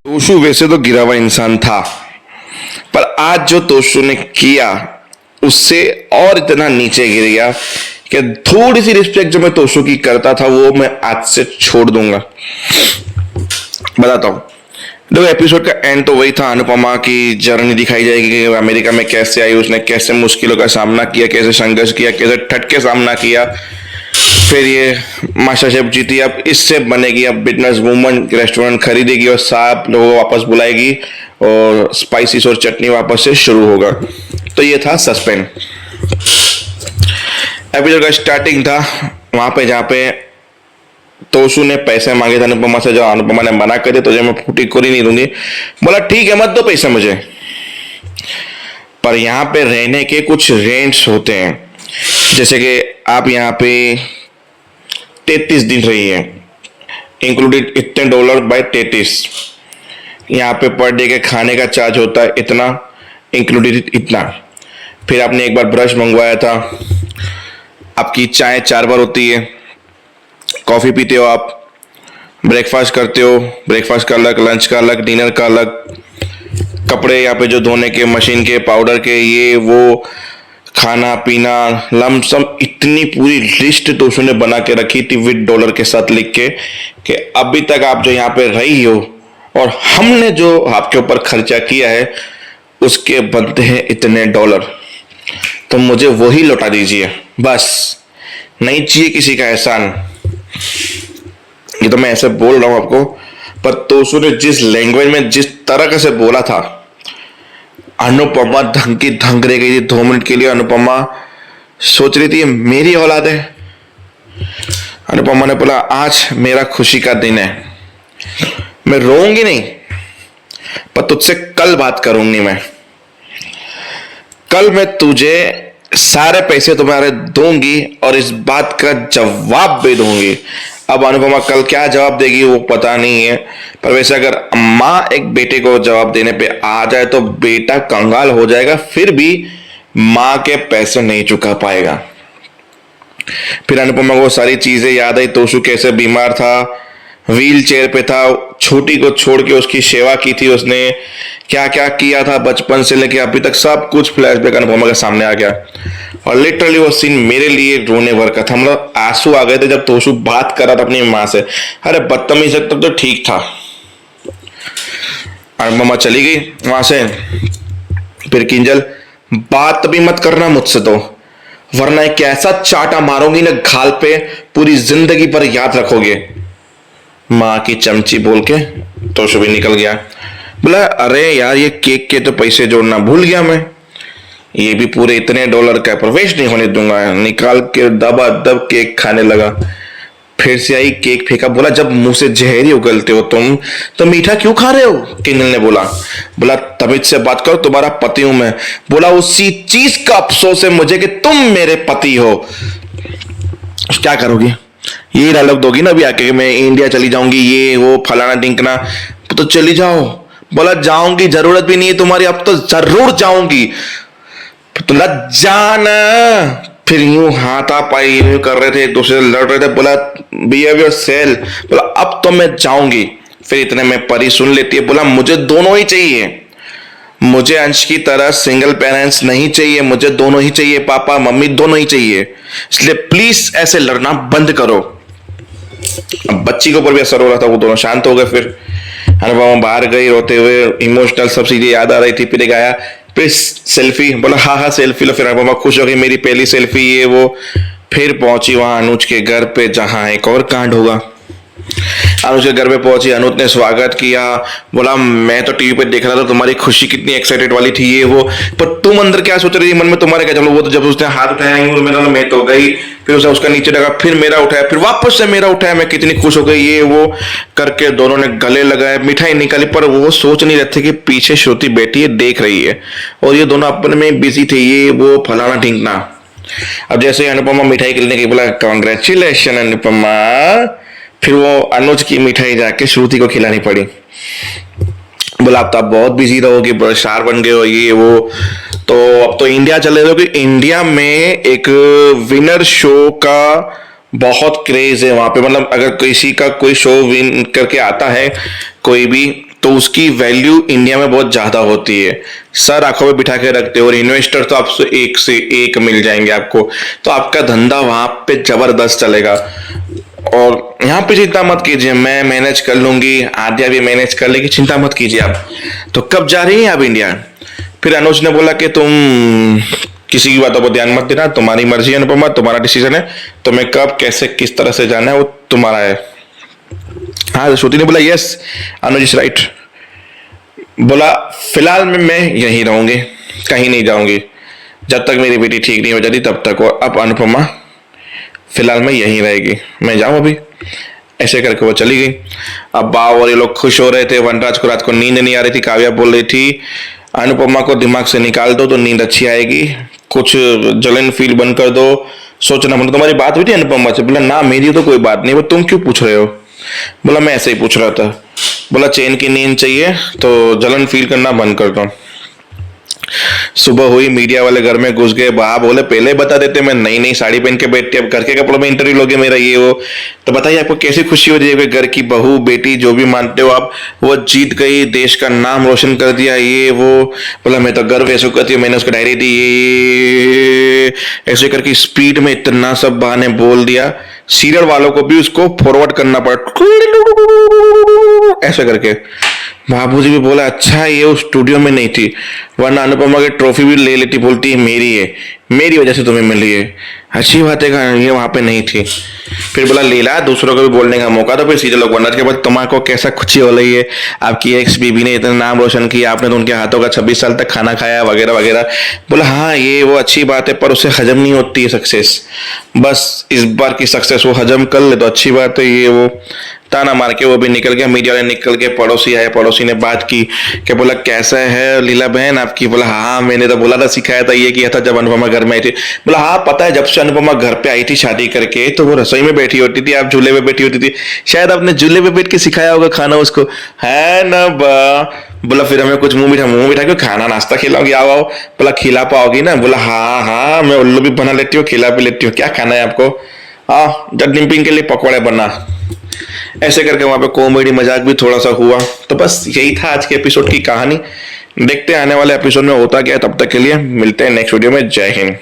तोशु वैसे तो गिरा हुआ इंसान था, पर आज जो तोशु ने किया उससे और इतना नीचे गिर गया कि थोड़ी सी रिस्पेक्ट जो मैं तोशु की करता था वो मैं आज से छोड़ दूंगा। बताता हूँ। देखो, एपिसोड का एंड तो वही था, अनुपमा की जर्नी दिखाई जाएगी कि अमेरिका में कैसे आई, उसने कैसे मुश्किलों का सामना किया, कैसे संघर्ष किया, कैसे ठट के सामना किया, फिर ये मास्टर शेफ जीती, अब इससे बनेगी, अब बिजनेस वूमन रेस्टोरेंट खरीदेगी और 7 लोगों को वापस बुलाएगी और स्पाइसीज और चटनी वापस से शुरू होगा। तो ये था सस्पेंस। एपिसोड का स्टार्टिंग था वहां पे जहाँ पे तोशु ने पैसे मांगे थे अनुपमा से, जो अनुपमा ने मना कर दिया, तुझे मैं फूटी कोरी नहीं दूंगी। बोला ठीक है, मत दो पैसे मुझे, पर यहाँ पे रहने के कुछ रेंट्स होते हैं। जैसे कि आप यहाँ पे 33 दिन रही है, इंक्लूडेड इतने डॉलर बाय 33। यहाँ पे पर डे के खाने का चार्ज होता है इतना, इंक्लूडेड इतना। फिर आपने एक बार ब्रश मंगवाया था, आपकी चाय 4 बार होती है, कॉफी पीते हो आप, ब्रेकफास्ट करते हो, ब्रेकफास्ट का अलग, लंच का अलग, डिनर का अलग, कपड़े यहाँ पे जो धोने के, मशीन के, पाउडर के, ये वो, खाना पीना, लमसम इतनी पूरी लिस्ट तो उसने बना के रखी थी विद डॉलर के साथ लिख के कि अभी तक आप जो यहाँ पे रही हो और हमने जो आपके ऊपर खर्चा किया है उसके बनते हैं इतने डॉलर, तो मुझे वही लौटा दीजिए बस, नहीं चाहिए किसी का एहसान। ये तो मैं ऐसे बोल रहा हूं आपको, पर तोशु ने जिस लैंग्वेज में जिस तरह से बोला था, अनुपमा धंग की धंग रह गई थी 2 मिनट के लिए। अनुपमा सोच रही थी ये मेरी औलाद है। अनुपमा ने बोला आज मेरा खुशी का दिन है, मैं रोऊंगी नहीं, पर तुझसे कल बात करूंगी। मैं कल मैं तुझे सारे पैसे तुम्हारे दूंगी और इस बात का जवाब भी दूंगी। अब अनुपमा कल क्या जवाब देगी वो पता नहीं है, पर वैसे अगर माँ एक बेटे को जवाब देने पे आ जाए तो बेटा कंगाल हो जाएगा, फिर भी माँ के पैसे नहीं चुका पाएगा। फिर अनुपमा को सारी चीजें याद आई, तोशु कैसे बीमार था, व्हील चेयर पे था, छोटी को छोड़ के उसकी सेवा की थी उसने, क्या क्या किया था बचपन से लेके अभी तक, सब कुछ फ्लैशबैक अनुपमा के सामने आ गया। और लिटरली वो सीन मेरे लिए रोने भर का था, मतलब आंसू आ गए थे जब तोशु बात कर रहा था अपनी माँ से। अरे बदतमीज तक तो ठीक था। अनुपमा चली गई वहां से। फिर किंजल, बात भी मत करना मुझसे तो, वरना एक ऐसा चाटा मारूंगी ना गाल पे, पूरी जिंदगी पर याद रखोगे। माँ की चमची बोल के तोशु भी निकल गया। बोला अरे यार ये केक के तो पैसे जोड़ना भूल गया मैं, ये भी पूरे इतने डॉलर का, पर वेस्ट नहीं होने दूंगा। निकाल के दबा दब केक खाने लगा। फिर से आई, केक फेंका। बोला जब मुंह से जहरी उगलते हो तुम तो मीठा क्यों खा रहे हो? किंजल ने बोला तमीज से बात करो, तुम्हारा पति हूं मैं। बोला उसी चीज का अफसोस है मुझे कि तुम मेरे पति हो। क्या करोगी? यही डायलॉग दोगी ना अभी आके, मैं इंडिया चली जाऊंगी, ये वो फलाना टिंकना, तो चली जाओ। बोला जाऊंगी, जरूरत भी नहीं है तुम्हारी, अब तो जरूर जाऊंगी। तो लग जाना। फिर यूं हाथापाई यूं कर रहे थे, एक दूसरे से लड़ रहे थे। बोला बिहेव योरसेल्फ। बोला अब तो मैं जाऊंगी। फिर इतने में परी सुन लेती है। बोला मुझे दोनों ही चाहिए, मुझे अंश की तरह सिंगल पेरेंट्स नहीं चाहिए, मुझे दोनों ही चाहिए, पापा मम्मी दोनों ही चाहिए, इसलिए प्लीज ऐसे लड़ना बंद करो। अब बच्ची के ऊपर भी असर हो रहा था, वो दोनों शांत हो गए। फिर अनुपमा बाहर गई रोते हुए, इमोशनल सब चीजें याद आ रही थी। फिर आया, फिर सेल्फी। बोला हाँ हाँ सेल्फी लो। फिर अनुपमा खुश हो गई, मेरी पहली सेल्फी ये वो। फिर पहुंची वहां अनुज के घर पे, जहां एक और कांड होगा। अनुज के घर पे पहुंची, अनुज ने स्वागत किया। बोला मैं तो टीवी पे देख रहा था, तुम्हारी खुशी कितनी एक्साइटेड वाली थी ये वो, पर तुम अंदर क्या सोच रही थी मन में, तुम्हारे क्या? चलो वो तो जब उसने हाथ उठाया मैं तो गई, फिर उसने उसका नीचे लगा, फिर मेरा उठाया, फिर वापस से मेरा उठाया, मैं कितनी खुश हो गई ये वो करके दोनों ने गले लगाए, मिठाई निकाली। पर वो सोच नहीं रहे थे कि पीछे श्रुति बैठी है देख रही है और ये दोनों अपने में बिजी थे, ये वो फलाना ढिंकना। अब जैसे अनुपमा मिठाई खिलने की, बोला कांग्रेचुलेशन अनुपमा। फिर वो अनुज की मिठाई जाके श्रुति को खिलानी पड़ी। बोला अब तो आप बहुत बिजी रहोगे, स्टार बन गए हो ये वो, तो अब तो इंडिया चले जाओ, कि इंडिया में एक विनर शो का बहुत क्रेज है वहां पे। मतलब अगर किसी का कोई शो विन करके आता है कोई भी, तो उसकी वैल्यू इंडिया में बहुत ज्यादा होती है। सर आंखों में बिठा के रखते हो और इन्वेस्टर तो आपसे एक से एक मिल जाएंगे आपको, तो आपका धंधा वहां पे जबरदस्त चलेगा। और यहाँ पे चिंता मत कीजिए, मैं मैनेज कर लूंगी, आद्या भी मैनेज कर लेगी, चिंता मत कीजिए आप। तो कब जा रही हैं आप इंडिया? फिर अनुज ने बोला कि तुम किसी की बातों पर ध्यान मत देना, तुम्हारी मर्जी है अनुपमा, तुम्हारा डिसीजन है, तुम्हें कब कैसे किस तरह से जाना है वो तुम्हारा है। हाँ, श्रुति ने बोला यस अनुज इज राइट। बोला फिलहाल में मैं यहीं रहूंगी, कहीं नहीं जाऊंगी, जब तक मेरी बेटी ठीक नहीं हो जाती तब तक। और अब अनुपमा फिलहाल में यहीं रहेगी, मैं जाऊं अभी। ऐसे करके वो चली गई। अब बाव और ये लोग खुश हो रहे थे। वनराज को रात को नींद नहीं आ रही थी। काव्या बोल रही थी अनुपमा को दिमाग से निकाल दो तो नींद अच्छी आएगी, कुछ जलन फील बंद कर दो, सोचना बंद। तुम्हारी बात हुई थी अनुपमा से? बोला ना मेरी तो कोई बात नहीं। वो तुम क्यों पूछ रहे हो? बोला मैं ऐसे ही पूछ रहा था। बोला चैन की नींद चाहिए तो जलन फील करना बंद कर दो। सुबह हुई, मीडिया वाले घर में घुस गए। बाप बोले पहले बता देते, मैं नई नई साड़ी पहन के बैठती, अब घर के कपड़ों में इंटरव्यू लोगे मेरा ये वो। तो बताइए आपको कैसी खुशी हो जाएगी? घर की बहू बेटी जो भी मानते हो आप, वो जीत गई, देश का नाम रोशन कर दिया, ये वो। बोला मैं तो गर्व ऐसे करती हूँ, मैंने उसको डायरी दी, ये ऐसे करके स्पीड में इतना सब बहाने बोल दिया। सीरियल वालों को भी उसको फॉरवर्ड करना पड़ा ऐसे करके। बाबूजी भी बोला अच्छा ये उस स्टूडियो में नहीं थी, वरना अनुपमा की ट्रॉफी भी ले लेती, बोलती है मेरी है, मेरी वजह से तुम्हें मिली है। अच्छी बात है ये वहां पे नहीं थी। फिर बोला लीला दूसरों को भी बोलने का मौका। तो फिर सीधे लोग बोलना के बाद तुम्हारे को कैसा खुशी हो रही है, आपकी एक्स बीबी ने इतना नाम रोशन किया, आपने तो उनके हाथों का 26 साल तक खाना खाया वगैरह वगैरह। बोला हाँ ये वो अच्छी बात है, पर उसे हजम नहीं होती है सक्सेस। बस इस बार की सक्सेस वो हजम कर ले तो अच्छी बात है, ये वो। ताना मार के वो भी निकल गया। मीडिया वाले निकल के, पड़ोसी आए, पड़ोसी ने बात की कि बोला कैसा है लीला बहन आपकी? बोला हाँ मैंने तो बोला था, सिखाया था, ये किया था जब अनुपमा घर में आई थी। बोला हाँ पता है, जब से अनुपमा घर पे आई थी शादी करके तो वो रसोई में बैठी होती थी, आप झूले पे बैठी होती थी, शायद आपने झूले पे बैठ के सिखाया होगा खाना उसको, है ना बा? बोला फिर हमें कुछ मुंह बिठा के खाना नाश्ता खिलाओगी? आओ आओ। बोला खिला पाओगी ना? बोला हाँ हाँ मैं उल्लू भी बना लेती हूँ, खिला भी लेती हूँ, क्या खाना है आपको? डिम्पिंग के लिए पकौड़े बना। ऐसे करके वहां पे कॉमेडी मजाक भी थोड़ा सा हुआ। तो बस यही था आज के एपिसोड की कहानी। देखते हैं आने वाले एपिसोड में होता क्या है। तब तक के लिए मिलते हैं नेक्स्ट वीडियो में। जय हिंद।